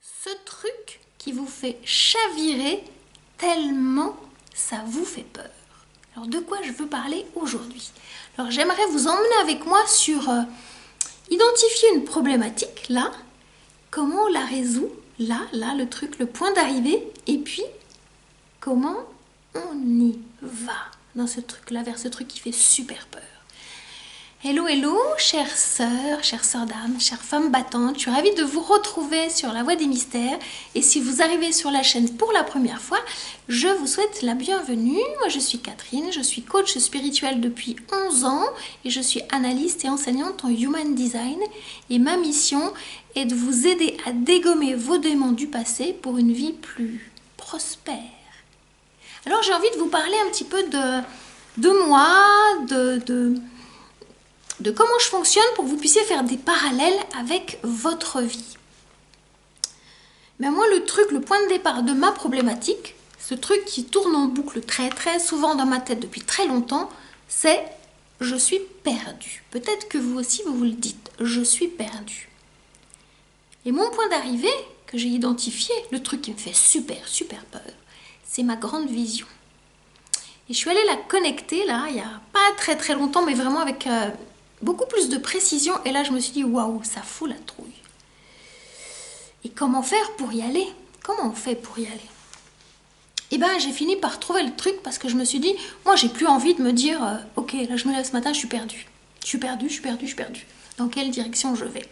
ce truc qui vous fait chavirer tellement ça vous fait peur. Alors de quoi je veux parler aujourd'hui? Alors j'aimerais vous emmener avec moi sur identifier une problématique, là, comment on la résout, là, le truc, le point d'arrivée, et puis comment on y va dans ce truc-là, vers ce truc qui fait super peur. Hello, hello, chères sœurs d'âme, chères femmes battantes, je suis ravie de vous retrouver sur la Voie des Mystères. Et si vous arrivez sur la chaîne pour la première fois, je vous souhaite la bienvenue. Moi, je suis Catherine, je suis coach spirituel depuis 11 ans et je suis analyste et enseignante en Human Design. Et ma mission est de vous aider à dégommer vos démons du passé pour une vie plus prospère. Alors, j'ai envie de vous parler un petit peu de moi, de comment je fonctionne pour que vous puissiez faire des parallèles avec votre vie. Mais moi, le point de départ de ma problématique, ce truc qui tourne en boucle très souvent dans ma tête depuis très longtemps, c'est « je suis perdue ». Peut-être que vous aussi, vous le dites « je suis perdue ». Et mon point d'arrivée, que j'ai identifié, le truc qui me fait super peur, c'est ma grande vision. Et je suis allée la connecter, là, il n'y a pas très longtemps, mais vraiment avec beaucoup plus de précision. Et là, je me suis dit, waouh, ça fout la trouille. Et comment faire pour y aller? Comment on fait pour y aller? Et bien, j'ai fini par trouver le truc parce que je me suis dit, moi, j'ai plus envie de me dire, ok, là, je me lève ce matin, je suis perdue. Je suis perdue. Dans quelle direction je vais?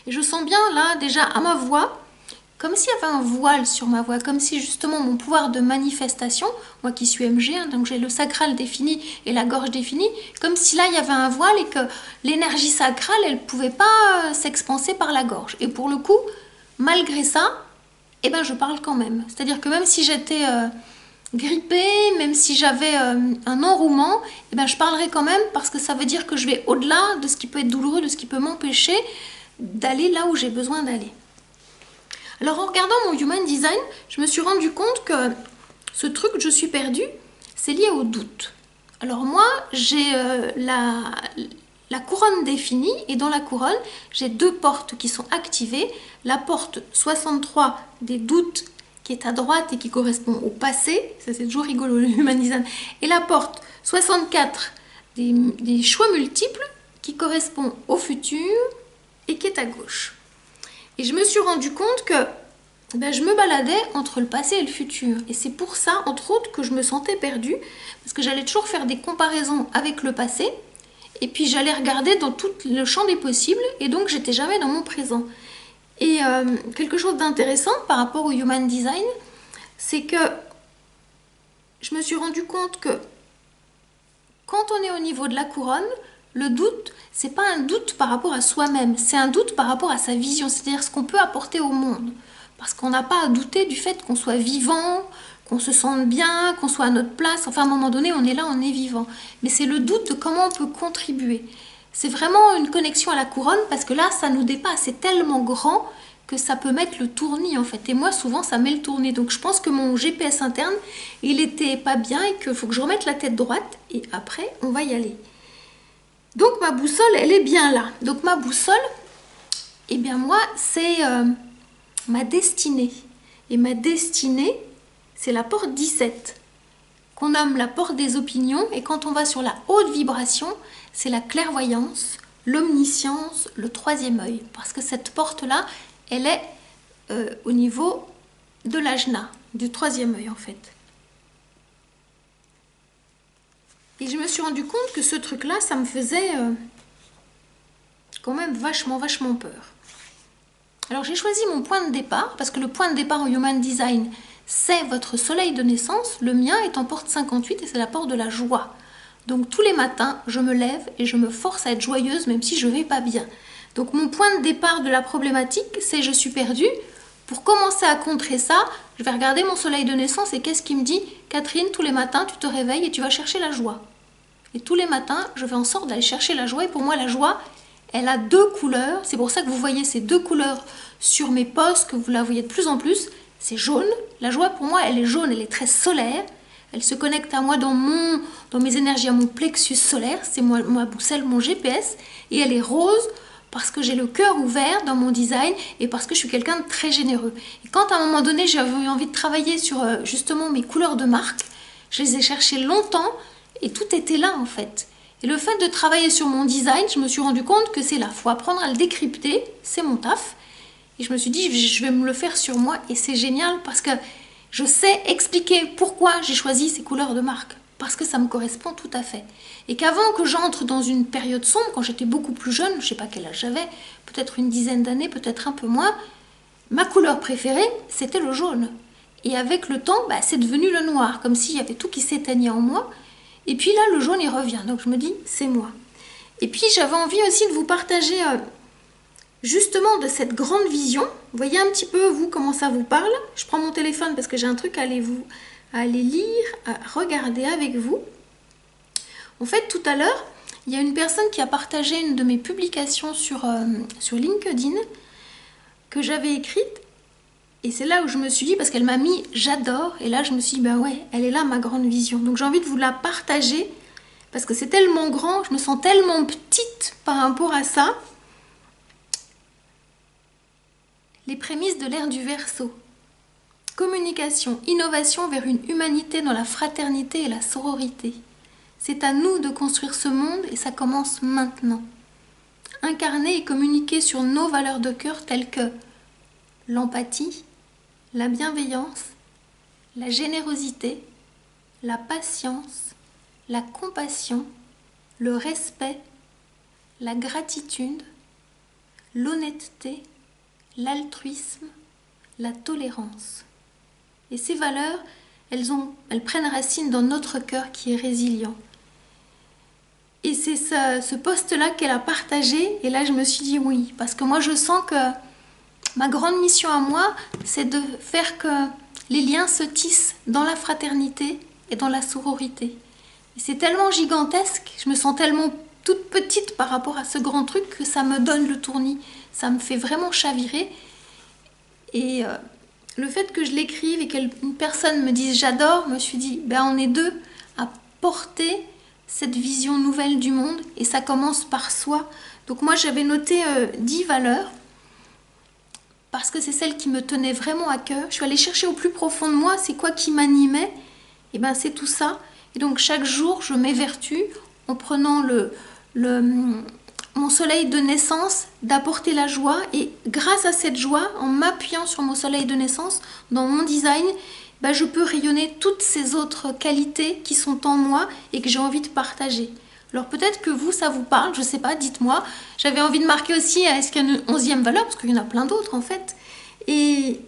Et je sens bien, là, déjà, à ma voix, comme s'il y avait un voile sur ma voix, comme si justement mon pouvoir de manifestation, moi qui suis MG, hein, donc j'ai le sacral défini et la gorge définie, comme si là il y avait un voile et que l'énergie sacrale, elle ne pouvait pas s'expanser par la gorge. Et pour le coup, malgré ça, eh ben, je parle quand même. C'est-à-dire que même si j'étais grippée, même si j'avais un enrouement, eh ben, je parlerai quand même parce que ça veut dire que je vais au-delà de ce qui peut être douloureux, de ce qui peut m'empêcher d'aller là où j'ai besoin d'aller. Alors en regardant mon Human Design, je me suis rendu compte que ce truc je suis perdue, c'est lié au doute. Alors moi, j'ai la couronne définie et dans la couronne, j'ai deux portes qui sont activées. La porte 63 des doutes qui est à droite et qui correspond au passé, ça c'est toujours rigolo le Human Design, et la porte 64 des choix multiples qui correspond au futur et qui est à gauche. Et je me suis rendu compte que je me baladais entre le passé et le futur. Et c'est pour ça, entre autres, que je me sentais perdue. Parce que j'allais toujours faire des comparaisons avec le passé. Et puis j'allais regarder dans tout le champ des possibles. Et donc j'étais jamais dans mon présent. Et quelque chose d'intéressant par rapport au Human Design, c'est que je me suis rendu compte que quand on est au niveau de la couronne, le doute, c'est pas un doute par rapport à soi-même, c'est un doute par rapport à sa vision, c'est-à-dire ce qu'on peut apporter au monde. Parce qu'on n'a pas à douter du fait qu'on soit vivant, qu'on se sente bien, qu'on soit à notre place. Enfin, à un moment donné, on est là, on est vivant. Mais c'est le doute de comment on peut contribuer. C'est vraiment une connexion à la couronne parce que là, ça nous dépasse. C'est tellement grand que ça peut mettre le tournis en fait. Et moi, souvent, ça met le tournis. Donc, je pense que mon GPS interne, il était pas bien et qu'il faut que je remette la tête droite. Et après, on va y aller. Donc ma boussole, elle est bien là. Donc ma boussole, eh bien moi, c'est ma destinée. Et ma destinée, c'est la porte 17, qu'on nomme la porte des opinions. Et quand on va sur la haute vibration, c'est la clairvoyance, l'omniscience, le troisième œil. Parce que cette porte-là, elle est au niveau de l'ajna, du troisième œil en fait. Et je me suis rendu compte que ce truc-là, ça me faisait quand même vachement peur. Alors j'ai choisi mon point de départ, parce que le point de départ en Human Design, c'est votre soleil de naissance. Le mien est en porte 58 et c'est la porte de la joie. Donc tous les matins, je me lève et je me force à être joyeuse, même si je ne vais pas bien. Donc mon point de départ de la problématique, c'est je suis perdue. Pour commencer à contrer ça, je vais regarder mon soleil de naissance et qu'est-ce qui me dit? Catherine, tous les matins, tu te réveilles et tu vas chercher la joie. Et tous les matins, je fais en sorte d'aller chercher la joie. Et pour moi, la joie, elle a deux couleurs. C'est pour ça que vous voyez ces deux couleurs sur mes posts, que vous la voyez de plus en plus. C'est jaune. La joie, pour moi, elle est jaune, elle est très solaire. Elle se connecte à moi dans mes énergies, à mon plexus solaire. C'est ma boussole, mon GPS. Et elle est rose parce que j'ai le cœur ouvert dans mon design et parce que je suis quelqu'un de très généreux. Et quand à un moment donné j'avais eu envie de travailler sur justement mes couleurs de marque, je les ai cherchées longtemps et tout était là en fait. Et le fait de travailler sur mon design, je me suis rendu compte que c'est là, faut apprendre à le décrypter, c'est mon taf. Et je me suis dit, je vais me le faire sur moi et c'est génial parce que je sais expliquer pourquoi j'ai choisi ces couleurs de marque. Parce que ça me correspond tout à fait. Et qu'avant que j'entre dans une période sombre, quand j'étais beaucoup plus jeune, je ne sais pas quel âge j'avais, peut-être une dizaine d'années, peut-être un peu moins, ma couleur préférée, c'était le jaune. Et avec le temps, c'est devenu le noir, comme s'il y avait tout qui s'éteignait en moi. Et puis là, le jaune, il revient. Donc je me dis, c'est moi. Et puis j'avais envie aussi de vous partager justement de cette grande vision. Vous voyez un petit peu, vous, comment ça vous parle. Je prends mon téléphone parce que j'ai un truc à aller lire, à regarder avec vous. En fait, tout à l'heure, il y a une personne qui a partagé une de mes publications sur LinkedIn que j'avais écrite. Et c'est là où je me suis dit, parce qu'elle m'a mis « j'adore », et là je me suis dit, ouais, elle est là ma grande vision. Donc j'ai envie de vous la partager, parce que c'est tellement grand, je me sens tellement petite par rapport à ça. Les prémices de l'ère du Verseau. Communication, innovation vers une humanité dans la fraternité et la sororité. C'est à nous de construire ce monde et ça commence maintenant. Incarner et communiquer sur nos valeurs de cœur telles que l'empathie, la bienveillance, la générosité, la patience, la compassion, le respect, la gratitude, l'honnêteté, l'altruisme, la tolérance. Et ces valeurs, elles prennent racine dans notre cœur qui est résilient. Et c'est ce post-là qu'elle a partagé, et là je me suis dit oui, parce que moi je sens que ma grande mission à moi, c'est de faire que les liens se tissent dans la fraternité et dans la sororité. Et c'est tellement gigantesque, je me sens tellement toute petite par rapport à ce grand truc que ça me donne le tournis, ça me fait vraiment chavirer. Et le fait que je l'écrive et qu'une personne me dise j'adore, je me suis dit on est deux à porter cette vision nouvelle du monde et ça commence par soi. Donc moi j'avais noté 10 valeurs parce que c'est celle qui me tenait vraiment à cœur. Je suis allée chercher au plus profond de moi, c'est quoi qui m'animait, et c'est tout ça. Et donc chaque jour je m'évertue en prenant mon soleil de naissance, d'apporter la joie, et grâce à cette joie, en m'appuyant sur mon soleil de naissance, dans mon design, je peux rayonner toutes ces autres qualités qui sont en moi et que j'ai envie de partager. Alors peut-être que vous, ça vous parle, je sais pas, dites-moi. J'avais envie de marquer aussi, est-ce qu'il y a une 11e valeur, parce qu'il y en a plein d'autres en fait. Et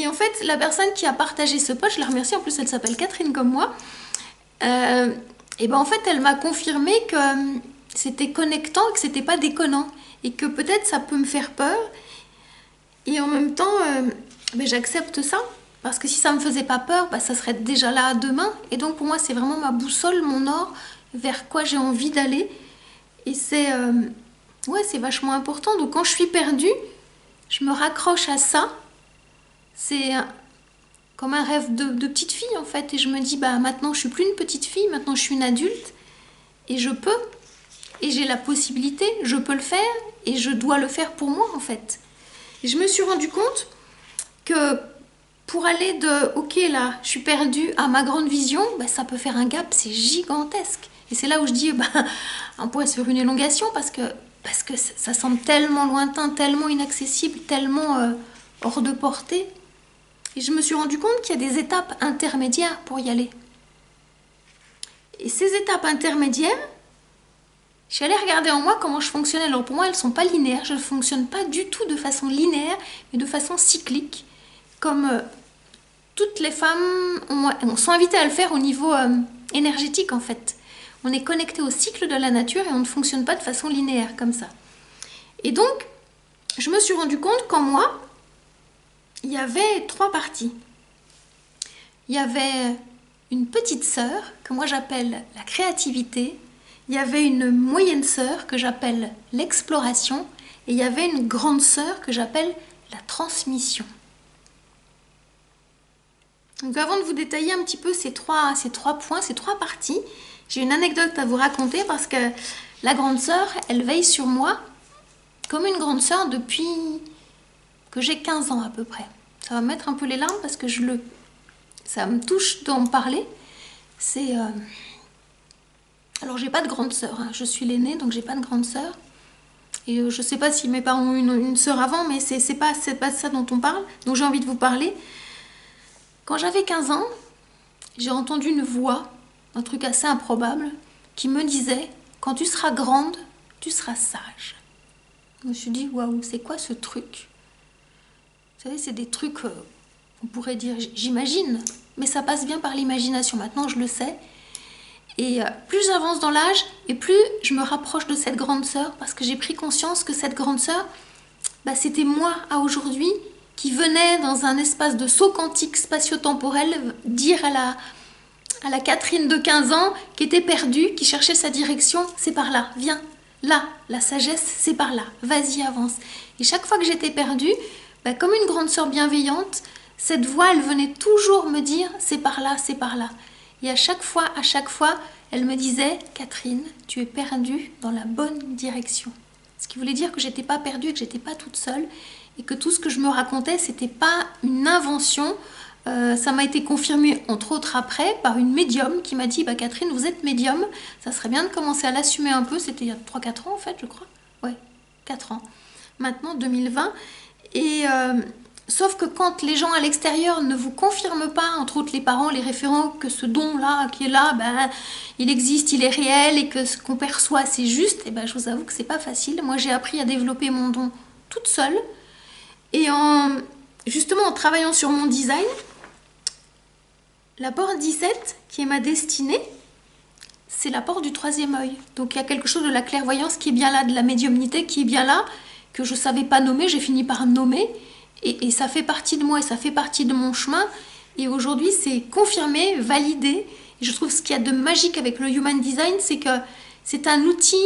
en fait, la personne qui a partagé ce post, je la remercie, en plus elle s'appelle Catherine comme moi, et en fait elle m'a confirmé que c'était connectant et que c'était pas déconnant et que peut-être ça peut me faire peur et en même temps j'accepte ça parce que si ça me faisait pas peur, ça serait déjà là demain. Et donc pour moi c'est vraiment ma boussole, mon or, vers quoi j'ai envie d'aller. Et c'est c'est vachement important. Donc quand je suis perdue, je me raccroche à ça. C'est comme un rêve de petite fille en fait. Et je me dis maintenant je suis plus une petite fille, maintenant je suis une adulte et je peux. Et j'ai la possibilité, je peux le faire et je dois le faire pour moi en fait. Et je me suis rendu compte que pour aller de ok là je suis perdue à ma grande vision, ça peut faire un gap, c'est gigantesque. Et c'est là où je dis on pourrait se faire une élongation parce que ça semble tellement lointain, tellement inaccessible, tellement hors de portée. Et je me suis rendu compte qu'il y a des étapes intermédiaires pour y aller. Et ces étapes intermédiaires, je suis allée regarder en moi comment je fonctionnais. Alors pour moi, elles ne sont pas linéaires. Je ne fonctionne pas du tout de façon linéaire, mais de façon cyclique. Comme toutes les femmes sont invitées à le faire au niveau énergétique en fait. On est connecté au cycle de la nature et on ne fonctionne pas de façon linéaire comme ça. Et donc, je me suis rendu compte qu'en moi, il y avait 3 parties. Il y avait une petite sœur que moi j'appelle la créativité. Il y avait une moyenne sœur que j'appelle l'exploration et il y avait une grande sœur que j'appelle la transmission. Donc avant de vous détailler un petit peu ces trois points, ces 3 parties, j'ai une anecdote à vous raconter parce que la grande sœur, elle veille sur moi comme une grande sœur depuis que j'ai 15 ans à peu près. Ça va me mettre un peu les larmes parce que ça me touche d'en parler. C'est... Alors j'ai pas de grande sœur, hein. Je suis l'aînée donc j'ai pas de grande sœur. Et je sais pas si mes parents ont une sœur avant, mais c'est pas ça dont on parle. Donc j'ai envie de vous parler. Quand j'avais 15 ans, j'ai entendu une voix, un truc assez improbable, qui me disait « Quand tu seras grande, tu seras sage ». Je me suis dit « Waouh, c'est quoi ce truc ?» Vous savez, c'est des trucs, on pourrait dire, j'imagine, mais ça passe bien par l'imagination. Maintenant, je le sais. Et plus j'avance dans l'âge, et plus je me rapproche de cette grande sœur, parce que j'ai pris conscience que cette grande sœur, bah, c'était moi à aujourd'hui, qui venait dans un espace de saut quantique spatio-temporel dire à la Catherine de 15 ans, qui était perdue, qui cherchait sa direction, c'est par là, viens, là, la sagesse, c'est par là, vas-y, avance. Et chaque fois que j'étais perdue, bah, comme une grande sœur bienveillante, cette voix, elle venait toujours me dire, c'est par là, c'est par là. Et à chaque fois, elle me disait « Catherine, tu es perdue dans la bonne direction ». Ce qui voulait dire que j'étais pas perdue, que j'étais pas toute seule et que tout ce que je me racontais, c'était pas une invention. Ça m'a été confirmé, entre autres après, par une médium qui m'a dit bah, « Catherine, vous êtes médium, ça serait bien de commencer à l'assumer un peu ». C'était il y a 3-4 ans en fait, je crois. Ouais, 4 ans. Maintenant, 2020. Et... sauf que quand les gens à l'extérieur ne vous confirment pas, entre autres les parents, les référents, que ce don-là qui est là, ben, il existe, il est réel et que ce qu'on perçoit c'est juste, et ben, je vous avoue que c'est pas facile. Moi j'ai appris à développer mon don toute seule. Et justement en travaillant sur mon design, la porte 17, qui est ma destinée, c'est la porte du 3e œil. Donc il y a quelque chose de la clairvoyance qui est bien là, de la médiumnité qui est bien là, que je ne savais pas nommer, j'ai fini par nommer. Et ça fait partie de moi et ça fait partie de mon chemin. Et aujourd'hui, c'est confirmé, validé. Et je trouve ce qu'il y a de magique avec le Human Design, c'est que c'est un outil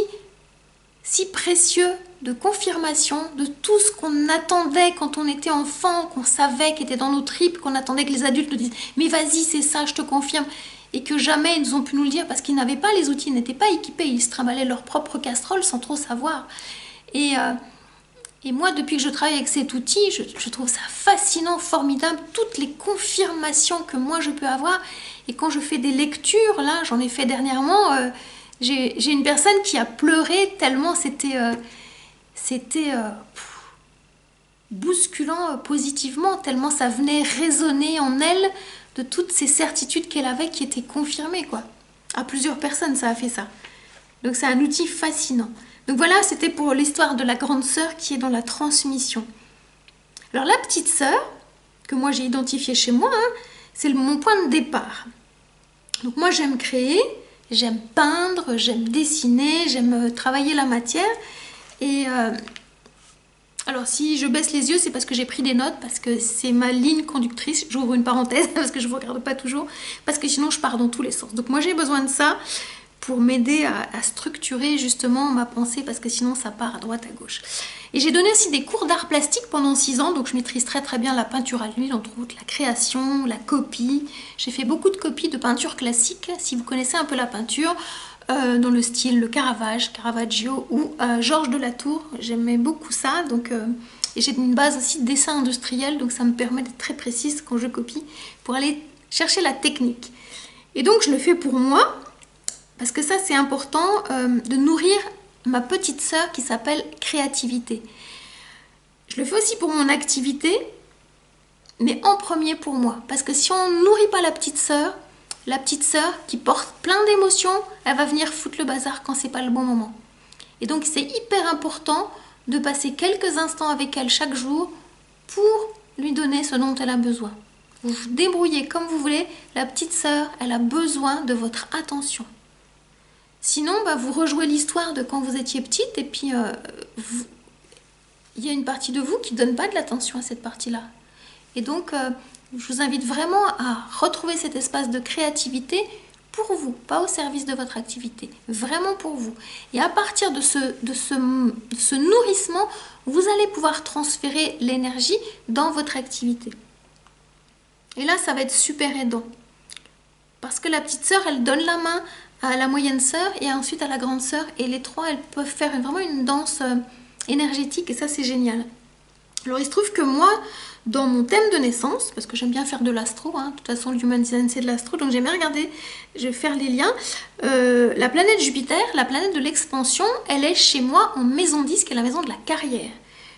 si précieux de confirmation de tout ce qu'on attendait quand on était enfant, qu'on savait, qui était dans nos tripes, qu'on attendait que les adultes nous disent « Mais vas-y, c'est ça, je te confirme ». Et que jamais ils ont pu nous le dire parce qu'ils n'avaient pas les outils, ils n'étaient pas équipés, ils se trimballaient leur propre casserole sans trop savoir. Et moi, depuis que je travaille avec cet outil, je trouve ça fascinant, formidable, toutes les confirmations que moi je peux avoir. Et quand je fais des lectures, là, j'en ai fait dernièrement, j'ai une personne qui a pleuré tellement c'était bousculant positivement, tellement ça venait résonner en elle de toutes ces certitudes qu'elle avait qui étaient confirmées, quoi. À plusieurs personnes, ça a fait ça. Donc c'est un outil fascinant. Donc voilà, c'était pour l'histoire de la grande sœur qui est dans la transmission. Alors la petite sœur, que moi j'ai identifiée chez moi, hein, c'est mon point de départ. Donc moi j'aime créer, j'aime peindre, j'aime dessiner, j'aime travailler la matière. Et alors si je baisse les yeux, c'est parce que j'ai pris des notes, parce que c'est ma ligne conductrice. J'ouvre une parenthèse parce que je ne vous regarde pas toujours, parce que sinon je pars dans tous les sens. Donc moi j'ai besoin de ça pour m'aider à structurer justement ma pensée, parce que sinon ça part à droite à gauche. Et j'ai donné aussi des cours d'art plastique pendant 6 ans, donc je maîtrise très bien la peinture à l'huile, entre autres la création, la copie. J'ai fait beaucoup de copies de peinture classique, si vous connaissez un peu la peinture, dans le style le Caravage, Caravaggio ou Georges de la Tour. J'aimais beaucoup ça, donc, et j'ai une base aussi de dessin industriel, donc ça me permet d'être très précise quand je copie, pour aller chercher la technique. Et donc je le fais pour moi, parce que ça c'est important, de nourrir ma petite sœur qui s'appelle créativité. Je le fais aussi pour mon activité, mais en premier pour moi. Parce que si on ne nourrit pas la petite sœur qui porte plein d'émotions, elle va venir foutre le bazar quand c'est pas le bon moment. Et donc c'est hyper important de passer quelques instants avec elle chaque jour pour lui donner ce dont elle a besoin. Vous vous débrouillez comme vous voulez, la petite sœur, elle a besoin de votre attention. Sinon, vous rejouez l'histoire de quand vous étiez petite et puis il y a une partie de vous qui ne donne pas de l'attention à cette partie-là. Et donc, je vous invite vraiment à retrouver cet espace de créativité pour vous, pas au service de votre activité, vraiment pour vous. Et à partir de ce nourrissement, vous allez pouvoir transférer l'énergie dans votre activité. Et là, ça va être super aidant. Parce que la petite sœur, elle donne la main à la moyenne sœur et ensuite à la grande sœur. Et les trois, elles peuvent faire vraiment une danse énergétique et ça c'est génial. Alors il se trouve que moi, dans mon thème de naissance, parce que j'aime bien faire de l'astro, hein, de toute façon le Human Design c'est de l'astro, donc j'aime bien regarder, je vais faire les liens. La planète Jupiter, la planète de l'expansion, elle est chez moi en maison 10, qui est la maison de la carrière.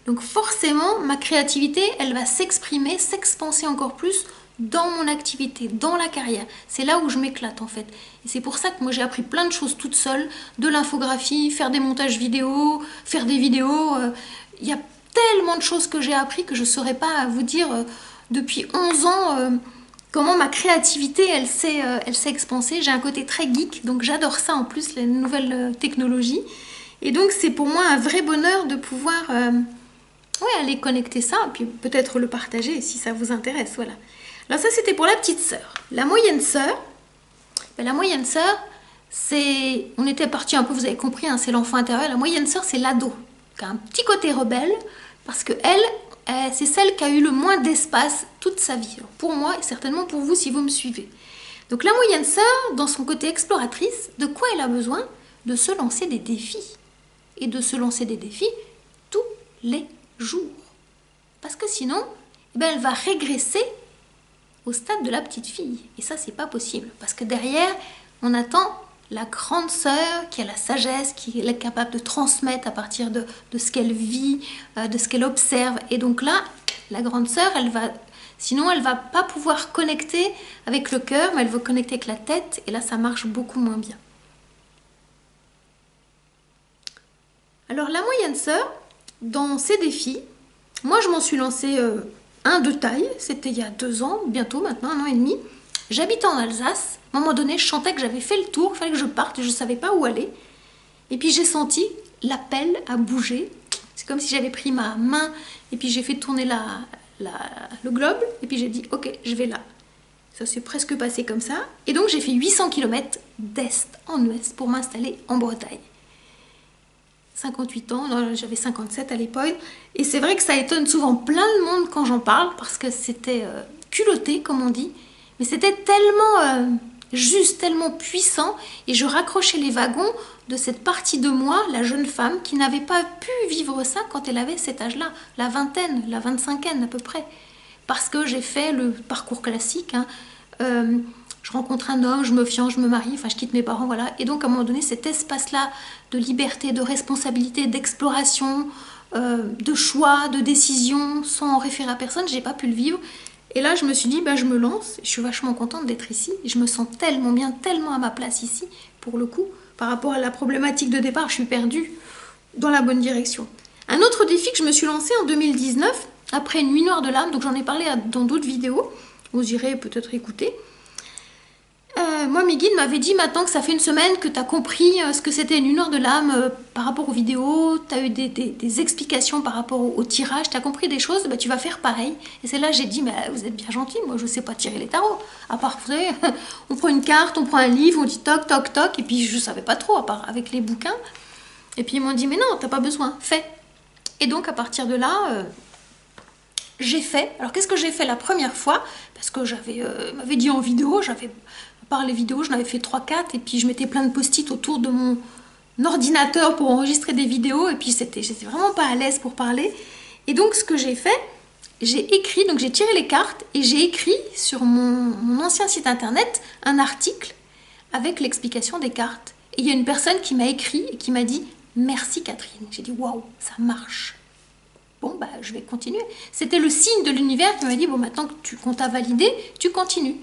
Donc forcément, ma créativité, elle va s'exprimer, s'expanser encore plus dans mon activité, dans la carrière. C'est là où je m'éclate en fait. Et c'est pour ça que moi j'ai appris plein de choses toute seule, de l'infographie, faire des montages vidéo, faire des vidéos. Il y a tellement de choses que j'ai appris que je ne saurais pas vous dire depuis 11 ans comment ma créativité elle s'est expansée. J'ai un côté très geek, donc j'adore ça en plus, les nouvelles technologies. Et donc c'est pour moi un vrai bonheur de pouvoir aller connecter ça, puis peut-être le partager si ça vous intéresse. Voilà. Alors ça c'était pour la petite sœur. La moyenne sœur, c'est, on était parti un peu, vous avez compris, hein, c'est l'enfant intérieur. La moyenne sœur c'est l'ado, qui a un petit côté rebelle, parce que elle, c'est celle qui a eu le moins d'espace toute sa vie. Alors pour moi et certainement pour vous si vous me suivez. Donc la moyenne sœur, dans son côté exploratrice, de quoi elle a besoin? De se lancer des défis. Et de se lancer des défis tous les jours. Parce que sinon, elle va régresser au stade de la petite fille. Et ça, c'est pas possible. Parce que derrière, on attend la grande sœur qui a la sagesse, qui est capable de transmettre à partir de ce qu'elle vit, de ce qu'elle observe. Et donc là, la grande sœur, sinon elle va pas pouvoir connecter avec le cœur, mais elle va connecter avec la tête. Et là, ça marche beaucoup moins bien. Alors la moyenne sœur, dans ses défis, moi je m'en suis lancée un de taille, c'était il y a 2 ans, bientôt maintenant, 1 an et demi. J'habitais en Alsace, à un moment donné je sentais que j'avais fait le tour, il fallait que je parte, je ne savais pas où aller. Et puis j'ai senti l'appel à bouger, c'est comme si j'avais pris ma main et puis j'ai fait tourner le globe et puis j'ai dit ok, je vais là. Ça s'est presque passé comme ça. Et donc j'ai fait 800 km d'est en ouest pour m'installer en Bretagne. 58 ans, j'avais 57 à l'époque, et c'est vrai que ça étonne souvent plein de monde quand j'en parle, parce que c'était culotté, comme on dit, mais c'était tellement juste, tellement puissant, et je raccrochais les wagons de cette partie de moi, la jeune femme, qui n'avait pas pu vivre ça quand elle avait cet âge-là, la vingtaine, la 25aine à peu près, parce que j'ai fait le parcours classique, hein, je rencontre un homme, je me fiance, je me marie, enfin je quitte mes parents, voilà. Et donc à un moment donné, cet espace-là de liberté, de responsabilité, d'exploration, de choix, de décision, sans référer à personne, j'ai pas pu le vivre. Et là, je me suis dit, je me lance, je suis vachement contente d'être ici. Je me sens tellement bien, tellement à ma place ici, pour le coup. Par rapport à la problématique de départ, je suis perdue dans la bonne direction. Un autre défi que je me suis lancé en 2019, après une nuit noire de l'âme, donc j'en ai parlé dans d'autres vidéos, vous irez peut-être écouter. Moi, mes guides m'avaient dit maintenant que ça fait 1 semaine que tu as compris ce que c'était une heure de l'âme par rapport aux vidéos, tu as eu des explications par rapport au tirage, tu as compris des choses, tu vas faire pareil. Et c'est là que j'ai dit, vous êtes bien gentil, moi je ne sais pas tirer les tarots. À part, vous savez, on prend une carte, on prend un livre, on dit toc, toc, toc, et puis je ne savais pas trop, à part avec les bouquins. Et puis ils m'ont dit, mais non, tu n'as pas besoin, fais. Et donc à partir de là, j'ai fait. Alors qu'est-ce que j'ai fait la première fois? Parce que m'avait dit en vidéo, par les vidéos, j'en avais fait 3-4 et puis je mettais plein de post-it autour de mon ordinateur pour enregistrer des vidéos et puis j'étais vraiment pas à l'aise pour parler. Et donc ce que j'ai fait, j'ai écrit, donc j'ai tiré les cartes et j'ai écrit sur mon ancien site internet un article avec l'explication des cartes. Et il y a une personne qui m'a écrit et qui m'a dit « Merci Catherine ». J'ai dit « Waouh, ça marche ». Bon, je vais continuer. C'était le signe de l'univers qui m'a dit « Bon, maintenant qu'on t'a validé, tu continues ».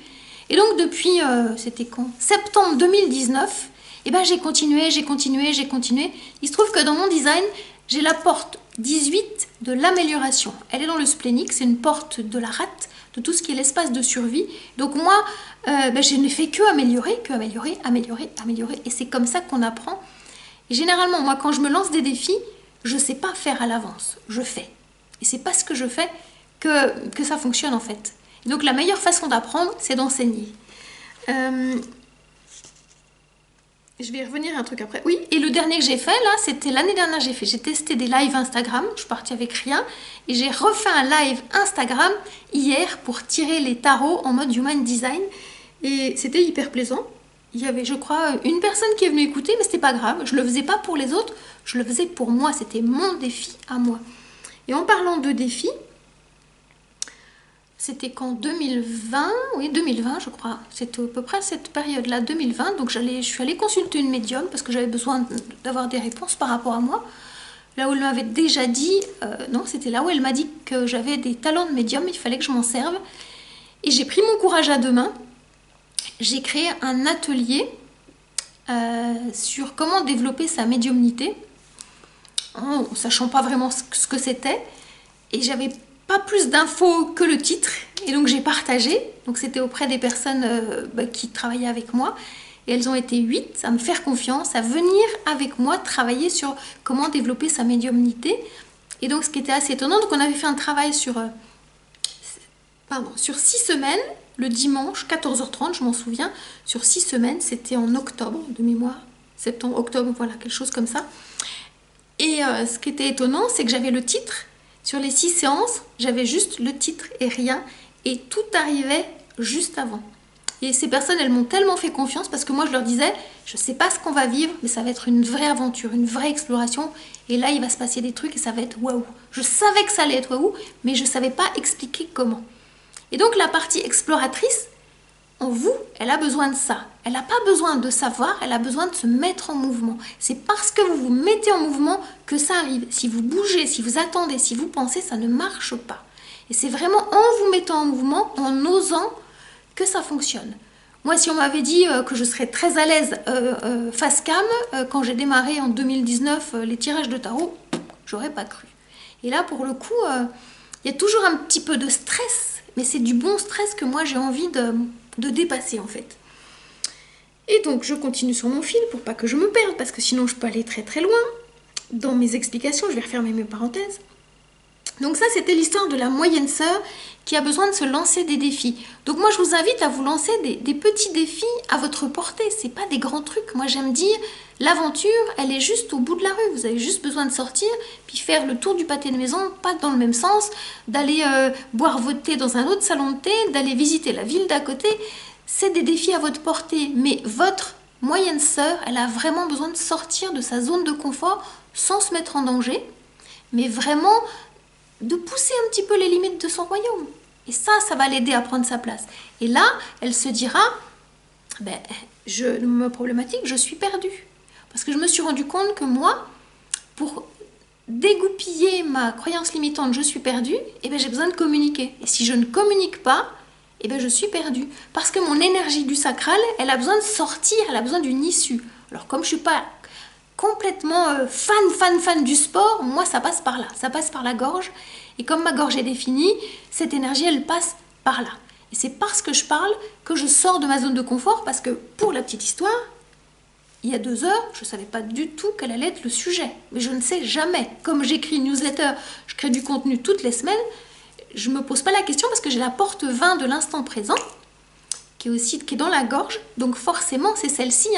Et donc depuis, c'était quand? Septembre 2019, j'ai continué. Il se trouve que dans mon design, j'ai la porte 18 de l'amélioration. Elle est dans le splénique, c'est une porte de la rate, de tout ce qui est l'espace de survie. Donc moi, je n'ai fait que améliorer. Et c'est comme ça qu'on apprend. Et généralement, moi, quand je me lance des défis, je ne sais pas faire à l'avance, je fais. Et c'est parce que je fais que ça fonctionne en fait. Donc la meilleure façon d'apprendre, c'est d'enseigner. Je vais y revenir à un truc après. Oui, et le dernier que j'ai fait, là, c'était l'année dernière, j'ai testé des lives Instagram, je suis partie avec rien, et j'ai refait un live Instagram hier pour tirer les tarots en mode Human Design, et c'était hyper plaisant. il y avait, je crois, une personne qui est venue écouter, mais c'était pas grave. Je le faisais pas pour les autres, je le faisais pour moi. C'était mon défi à moi. Et en parlant de défi, c'était qu'en 2020, oui 2020 je crois, c'était à peu près cette période-là, 2020, donc je suis allée consulter une médium parce que j'avais besoin d'avoir des réponses par rapport à moi. Là où elle m'avait déjà dit, non c'était là où elle m'a dit que j'avais des talents de médium, il fallait que je m'en serve. Et j'ai pris mon courage à deux mains, j'ai créé un atelier sur comment développer sa médiumnité, en sachant pas vraiment ce que c'était, et j'avais pas plus d'infos que le titre, et donc j'ai partagé. Donc c'était auprès des personnes qui travaillaient avec moi, et elles ont été 8 à me faire confiance, à venir avec moi travailler sur comment développer sa médiumnité. Et donc ce qui était assez étonnant, donc on avait fait un travail sur 6 semaines, le dimanche 14h30, je m'en souviens, sur 6 semaines, c'était en octobre de mémoire, septembre, octobre, voilà, quelque chose comme ça. Et ce qui était étonnant, c'est que j'avais le titre. Sur les 6 séances, j'avais juste le titre et rien. Et tout arrivait juste avant. Et ces personnes, elles m'ont tellement fait confiance parce que moi, je leur disais, je ne sais pas ce qu'on va vivre, mais ça va être une vraie aventure, une vraie exploration. Et là, il va se passer des trucs et ça va être waouh. Je savais que ça allait être waouh, mais je ne savais pas expliquer comment. Et donc, la partie exploratrice, en vous, elle a besoin de ça. Elle n'a pas besoin de savoir, elle a besoin de se mettre en mouvement. C'est parce que vous vous mettez en mouvement que ça arrive. Si vous bougez, si vous attendez, si vous pensez, ça ne marche pas. Et c'est vraiment en vous mettant en mouvement, en osant, que ça fonctionne. Moi, si on m'avait dit que je serais très à l'aise face cam, quand j'ai démarré en 2019 les tirages de tarot, j'aurais pas cru. Et là, pour le coup, il y a toujours un petit peu de stress, mais c'est du bon stress que moi j'ai envie de dépasser en fait. Et donc je continue sur mon fil pour pas que je me perde, parce que sinon je peux aller très très loin dans mes explications. Je vais refermer mes parenthèses. Donc ça, c'était l'histoire de la moyenne sœur qui a besoin de se lancer des défis. Donc moi, je vous invite à vous lancer des petits défis à votre portée. C'est pas des grands trucs. Moi, j'aime dire, l'aventure, elle est juste au bout de la rue. Vous avez juste besoin de sortir, puis faire le tour du pâté de maison, pas dans le même sens, d'aller boire votre thé dans un autre salon de thé, d'aller visiter la ville d'à côté. C'est des défis à votre portée. Mais votre moyenne sœur, elle a vraiment besoin de sortir de sa zone de confort sans se mettre en danger, mais vraiment de pousser un petit peu les limites de son royaume. Et ça va l'aider à prendre sa place. Et là, elle se dira, ma problématique, je suis perdue. Parce que je me suis rendu compte que moi, pour dégoupiller ma croyance limitante, je suis perdue, j'ai besoin de communiquer. Et si je ne communique pas, je suis perdue. Parce que mon énergie du sacral, elle a besoin de sortir, elle a besoin d'une issue. Alors comme je ne suis pas complètement fan du sport, moi ça passe par là, ça passe par la gorge, et comme ma gorge est définie, cette énergie elle passe par là. Et c'est parce que je parle que je sors de ma zone de confort, parce que pour la petite histoire, il y a 2 heures, je ne savais pas du tout quel allait être le sujet, mais je ne sais jamais. Comme j'écris une newsletter, je crée du contenu toutes les semaines, je ne me pose pas la question parce que j'ai la porte 20 de l'instant présent, qui est dans la gorge, donc forcément c'est celle-ci,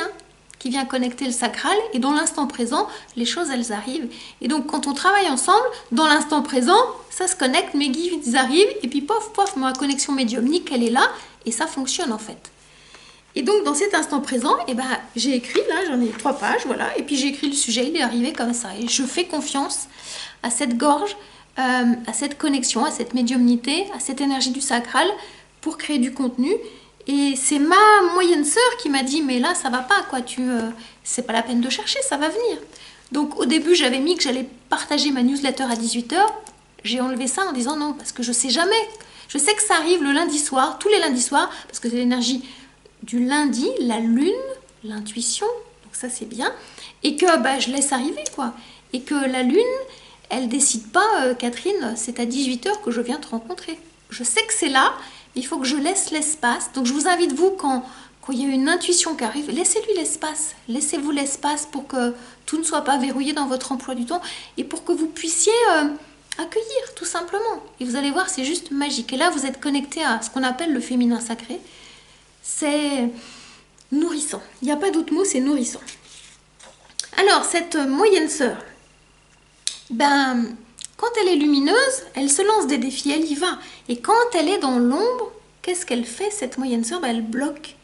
qui vient connecter le sacral, et dans l'instant présent, les choses, elles arrivent. Et donc, quand on travaille ensemble, dans l'instant présent, ça se connecte, mes guides, ils arrivent, et puis pof, ma connexion médiumnique, elle est là, et ça fonctionne en fait. Et donc, dans cet instant présent, j'ai écrit, là, j'en ai 3 pages, voilà, et puis j'ai écrit le sujet, il est arrivé comme ça. Et je fais confiance à cette gorge, à cette connexion, à cette médiumnité, à cette énergie du sacral, pour créer du contenu. Et c'est ma moyenne sœur qui m'a dit, mais là ça va pas quoi, c'est pas la peine de chercher, ça va venir. Donc au début j'avais mis que j'allais partager ma newsletter à 18h, j'ai enlevé ça en disant non, parce que je sais jamais, je sais que ça arrive le lundi soir, tous les lundis soirs, parce que c'est l'énergie du lundi, la lune, l'intuition, donc ça c'est bien, et que je laisse arriver quoi, et que la lune, elle décide pas, Catherine, c'est à 18h que je viens te rencontrer. Je sais que c'est là, il faut que je laisse l'espace. Donc je vous invite, vous, quand il y a une intuition qui arrive, laissez-lui l'espace. Laissez-vous l'espace pour que tout ne soit pas verrouillé dans votre emploi du temps et pour que vous puissiez accueillir, tout simplement. Et vous allez voir, c'est juste magique. Et là, vous êtes connecté à ce qu'on appelle le féminin sacré. C'est nourrissant. Il n'y a pas d'autre mot, c'est nourrissant. Alors, cette moyenne sœur, quand elle est lumineuse, elle se lance des défis, elle y va. Et quand elle est dans l'ombre, qu'est-ce qu'elle fait, cette moyenne sœur? Elle bloque.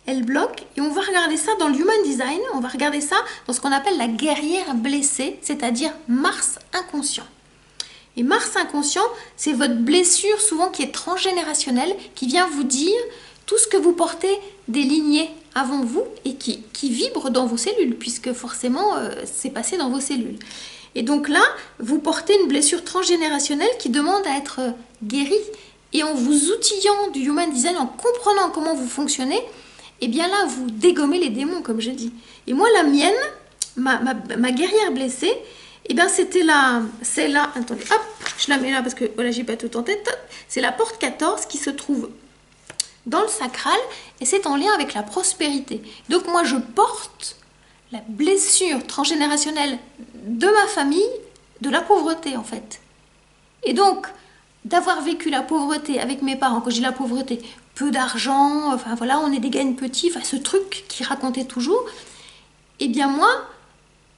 elle bloque. Et on va regarder ça dans le Human Design, on va regarder ça dans ce qu'on appelle la guerrière blessée, c'est-à-dire Mars inconscient. Et Mars inconscient, c'est votre blessure souvent qui est transgénérationnelle, qui vient vous dire tout ce que vous portez des lignées avant vous et qui vibre dans vos cellules, puisque forcément c'est passé dans vos cellules. Et donc là, vous portez une blessure transgénérationnelle qui demande à être guérie. Et en vous outillant du Human Design, en comprenant comment vous fonctionnez, et bien là, vous dégommez les démons, comme je dis. Et moi, la mienne, ma guerrière blessée, et bien c'était là, celle-là, attendez, hop, je la mets là parce que voilà, j'ai pas tout en tête. C'est la porte 14 qui se trouve dans le sacral et c'est en lien avec la prospérité. Donc moi, je porte la blessure transgénérationnelle de ma famille, de la pauvreté en fait. Et donc, d'avoir vécu la pauvreté avec mes parents, quand je dis la pauvreté, peu d'argent, enfin voilà, on est des gains petits, enfin ce truc qu'ils racontaient toujours, eh bien moi,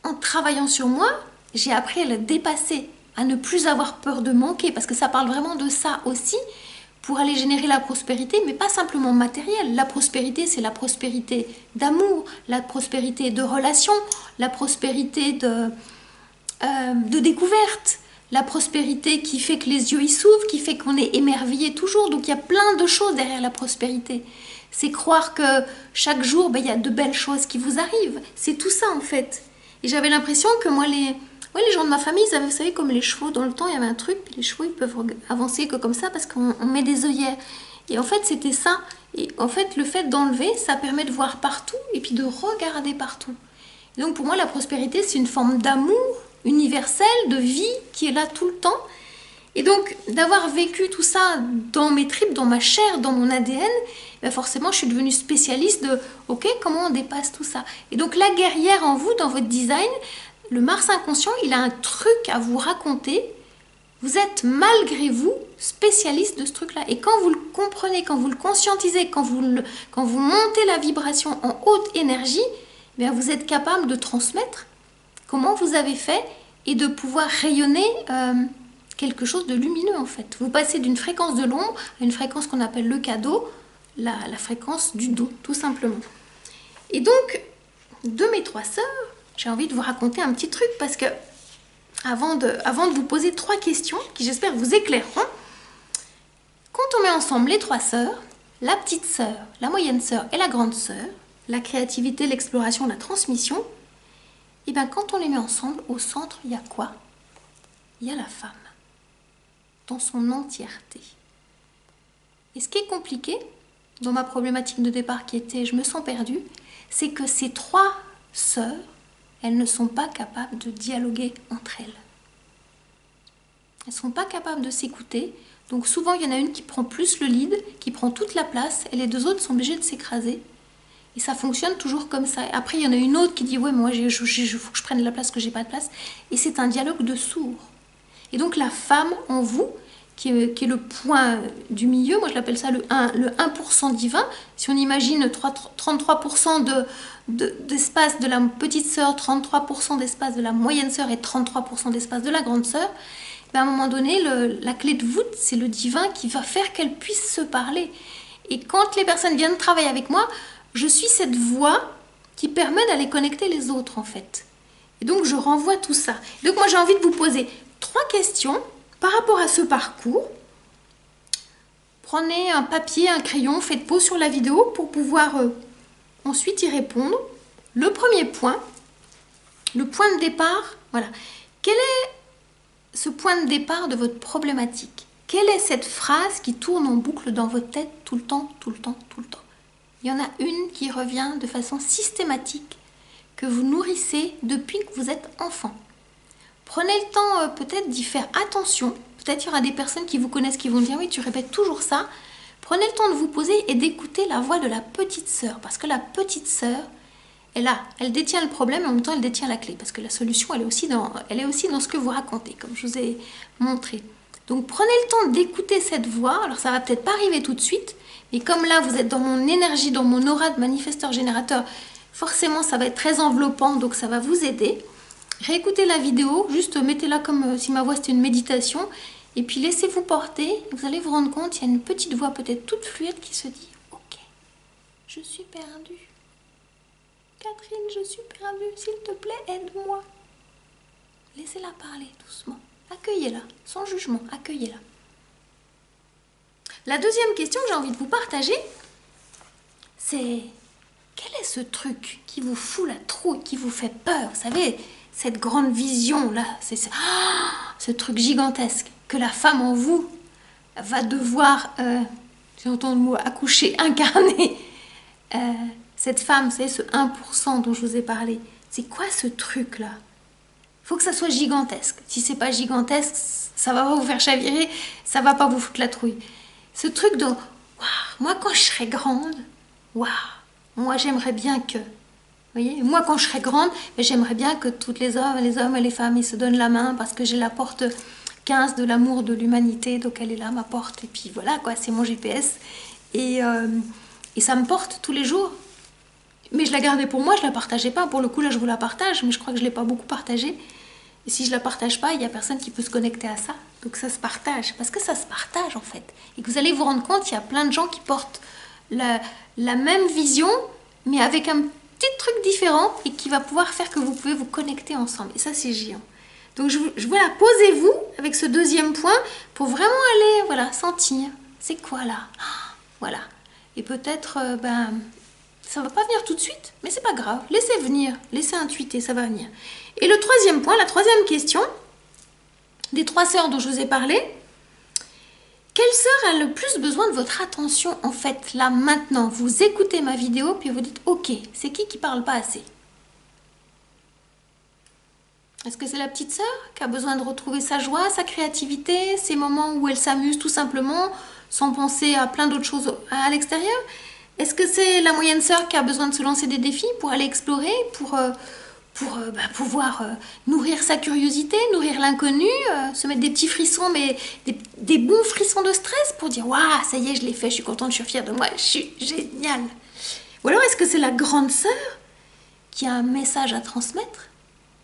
en travaillant sur moi, j'ai appris à le dépasser, à ne plus avoir peur de manquer, parce que ça parle vraiment de ça aussi, pour aller générer la prospérité, mais pas simplement matérielle. La prospérité, c'est la prospérité d'amour, la prospérité de relations, la prospérité de découverte, la prospérité qui fait que les yeux y s'ouvrent, qui fait qu'on est émerveillé toujours. Donc il y a plein de choses derrière la prospérité. C'est croire que chaque jour, il y a de belles choses qui vous arrivent. C'est tout ça en fait. Et j'avais l'impression que moi, les gens de ma famille, ils avaient, vous savez, comme les chevaux, dans le temps, il y avait un truc, les chevaux, ils peuvent avancer que comme ça parce qu'on met des œillères. Et en fait, c'était ça. Et en fait, le fait d'enlever, ça permet de voir partout et puis de regarder partout. Et donc pour moi, la prospérité, c'est une forme d'amour universel, de vie, qui est là tout le temps. Et donc, d'avoir vécu tout ça dans mes tripes, dans ma chair, dans mon ADN, ben forcément, je suis devenue spécialiste de, ok, comment on dépasse tout ça. Et donc, la guerrière en vous, dans votre design, le Mars inconscient, il a un truc à vous raconter. Vous êtes, malgré vous, spécialiste de ce truc-là. Et quand vous le comprenez, quand vous le conscientisez, quand vous montez la vibration en haute énergie, ben vous êtes capable de transmettre comment vous avez fait et de pouvoir rayonner quelque chose de lumineux en fait. Vous passez d'une fréquence de l'ombre à une fréquence qu'on appelle le cadeau, la fréquence du don, tout simplement. Et donc, de mes trois sœurs, j'ai envie de vous raconter un petit truc parce que avant de vous poser 3 questions qui j'espère vous éclaireront, quand on met ensemble les 3 sœurs, la petite sœur, la moyenne sœur et la grande sœur, la créativité, l'exploration, la transmission, et bien quand on les met ensemble, au centre, il y a quoi? Il y a la femme, dans son entièreté. Et ce qui est compliqué, dans ma problématique de départ qui était « je me sens perdue », c'est que ces 3 sœurs, elles ne sont pas capables de dialoguer entre elles. Elles ne sont pas capables de s'écouter. Donc souvent, il y en a une qui prend plus le lead, qui prend toute la place, et les 2 autres sont obligées de s'écraser. Et ça fonctionne toujours comme ça. Après, il y en a une autre qui dit « ouais, mais moi, il faut que je prenne la place, que j'ai pas de place ». Et c'est un dialogue de sourds. Et donc la femme en vous, qui est le point du milieu, moi je l'appelle ça le 1% divin. Si on imagine 33% d'espace de la petite sœur, 33% d'espace de la moyenne sœur et 33% d'espace de la grande sœur, ben à un moment donné, la clé de voûte, c'est le divin qui va faire qu'elles puissent se parler. Et quand les personnes viennent travailler avec moi, je suis cette voix qui permet d'aller connecter les autres en fait. Et donc je renvoie tout ça. Donc moi j'ai envie de vous poser 3 questions par rapport à ce parcours. Prenez un papier, un crayon, faites pause sur la vidéo pour pouvoir ensuite y répondre. Le premier point, le point de départ, voilà. Quel est ce point de départ de votre problématique? Quelle est cette phrase qui tourne en boucle dans votre tête tout le temps, tout le temps, tout le temps? Il y en a une qui revient de façon systématique, que vous nourrissez depuis que vous êtes enfant. Prenez le temps peut-être d'y faire attention. Peut-être il y aura des personnes qui vous connaissent qui vont dire « oui, tu répètes toujours ça ». Prenez le temps de vous poser et d'écouter la voix de la petite sœur. Parce que la petite sœur, elle détient le problème et en même temps elle détient la clé. Parce que la solution, elle est aussi dans ce que vous racontez, comme je vous ai montré. Donc prenez le temps d'écouter cette voix. Alors ça va peut-être pas arriver tout de suite. Mais comme là, vous êtes dans mon énergie, dans mon aura de manifesteur générateur, forcément ça va être très enveloppant, donc ça va vous aider. Réécoutez la vidéo, juste mettez-la comme si ma voix c'était une méditation, et puis laissez-vous porter, vous allez vous rendre compte, il y a une petite voix peut-être toute fluide qui se dit « ok, je suis perdue. Catherine, je suis perdue, s'il te plaît, aide-moi. Laissez-la parler doucement. Accueillez-la, sans jugement, accueillez-la. La deuxième question que j'ai envie de vous partager, c'est quel est ce truc qui vous fout la trouille, qui vous fait peur? Vous savez, cette grande vision-là, c'est ce truc gigantesque que la femme en vous va devoir, j'entends le mot accoucher, incarner. Cette femme, c'est ce 1% dont je vous ai parlé. C'est quoi ce truc-là? Il faut que ça soit gigantesque. Si c'est pas gigantesque, ça va pas vous faire chavirer, ça va pas vous foutre la trouille. Ce truc de, waouh, moi quand je serai grande, waouh, moi j'aimerais bien que, vous voyez, moi quand je serai grande, j'aimerais bien que tous les hommes et les femmes, ils se donnent la main parce que j'ai la porte 15 de l'amour de l'humanité, donc elle est là, ma porte, et puis voilà quoi, c'est mon GPS, et ça me porte tous les jours. Mais je la gardais pour moi, je la partageais pas. Pour le coup, là, je vous la partage, mais je crois que je l'ai pas beaucoup partagée. Et si je la partage pas, il y a personne qui peut se connecter à ça. Donc ça se partage, parce que ça se partage en fait. Et que vous allez vous rendre compte, il y a plein de gens qui portent la même vision, mais avec un petit truc différent et qui va pouvoir faire que vous pouvez vous connecter ensemble. Et ça, c'est géant. Donc voilà, posez-vous avec ce deuxième point pour vraiment aller, voilà, sentir. C'est quoi là? Voilà. Et peut-être, ça va pas venir tout de suite, mais c'est pas grave. Laissez venir, laissez intuiter, ça va venir. Et le troisième point, la troisième question, des 3 sœurs dont je vous ai parlé, quelle sœur a le plus besoin de votre attention en fait, là, maintenant? Vous écoutez ma vidéo, puis vous dites, ok, c'est qui parle pas assez? Est-ce que c'est la petite sœur qui a besoin de retrouver sa joie, sa créativité, ces moments où elle s'amuse tout simplement, sans penser à plein d'autres choses à l'extérieur? Est-ce que c'est la moyenne sœur qui a besoin de se lancer des défis pour aller explorer, pour pouvoir nourrir sa curiosité, nourrir l'inconnu, se mettre des petits frissons, mais des bons frissons de stress pour dire « Waouh, ça y est, je l'ai fait, je suis contente, je suis fière de moi, je suis géniale ». Ou alors est-ce que c'est la grande sœur qui a un message à transmettre,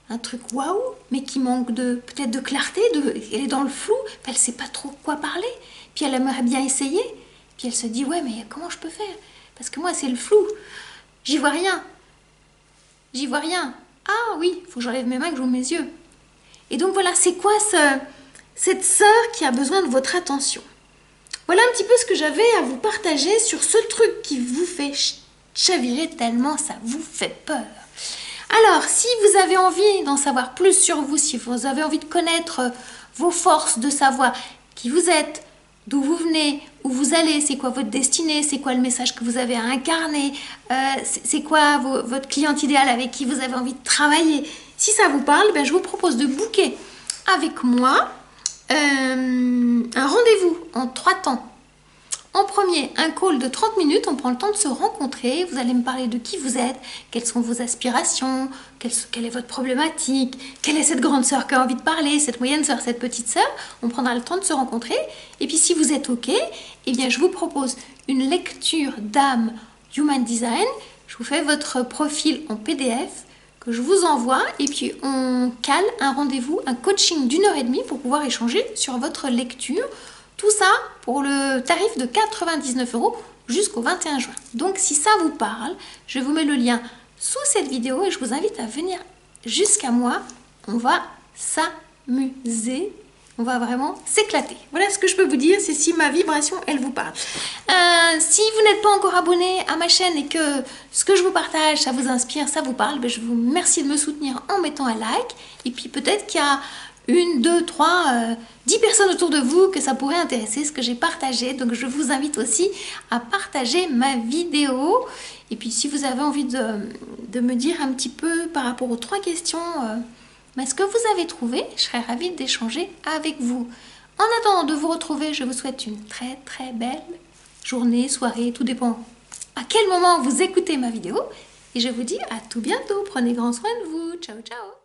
un truc waouh, mais qui manque peut-être de clarté, elle est dans le flou, elle ne sait pas trop quoi parler, puis elle aimerait bien essayer, puis elle se dit « Ouais, mais comment je peux faire ?» Parce que moi, c'est le flou. J'y vois rien. J'y vois rien. Ah oui, il faut que j'enlève mes mains et que j'ouvre mes yeux. Et donc voilà, c'est quoi cette sœur qui a besoin de votre attention? Voilà un petit peu ce que j'avais à vous partager sur ce truc qui vous fait chavirer tellement ça vous fait peur. Alors, si vous avez envie d'en savoir plus sur vous, si vous avez envie de connaître vos forces, de savoir qui vous êtes, d'où vous venez, où vous allez, c'est quoi votre destinée, c'est quoi le message que vous avez à incarner, c'est quoi votre cliente idéale avec qui vous avez envie de travailler. Si ça vous parle, je vous propose de booker avec moi un rendez-vous en 3 temps. En premier, un call de 30 minutes, on prend le temps de se rencontrer, vous allez me parler de qui vous êtes, quelles sont vos aspirations, quelle est votre problématique, quelle est cette grande sœur qui a envie de parler, cette moyenne sœur, cette petite sœur, on prendra le temps de se rencontrer, et puis si vous êtes ok, eh bien je vous propose une lecture d'âme Human Design, je vous fais votre profil en PDF, que je vous envoie, et puis on cale un rendez-vous, un coaching d'1h30 pour pouvoir échanger sur votre lecture. Tout ça pour le tarif de 99 € jusqu'au 21 juin. Donc si ça vous parle, je vous mets le lien sous cette vidéo et je vous invite à venir jusqu'à moi. On va s'amuser, on va vraiment s'éclater. Voilà ce que je peux vous dire, c'est si ma vibration, elle vous parle. Si vous n'êtes pas encore abonné à ma chaîne et que ce que je vous partage, ça vous inspire, ça vous parle, je vous remercie de me soutenir en mettant un like. Et puis peut-être qu'il y a 1, 2, 3, 10 personnes autour de vous que ça pourrait intéresser ce que j'ai partagé. Donc je vous invite aussi à partager ma vidéo. Et puis si vous avez envie de me dire un petit peu par rapport aux 3 questions, ce que vous avez trouvé, je serais ravie d'échanger avec vous. En attendant de vous retrouver, je vous souhaite une très très belle journée, soirée, tout dépend à quel moment vous écoutez ma vidéo. Et je vous dis à tout bientôt. Prenez grand soin de vous. Ciao, ciao.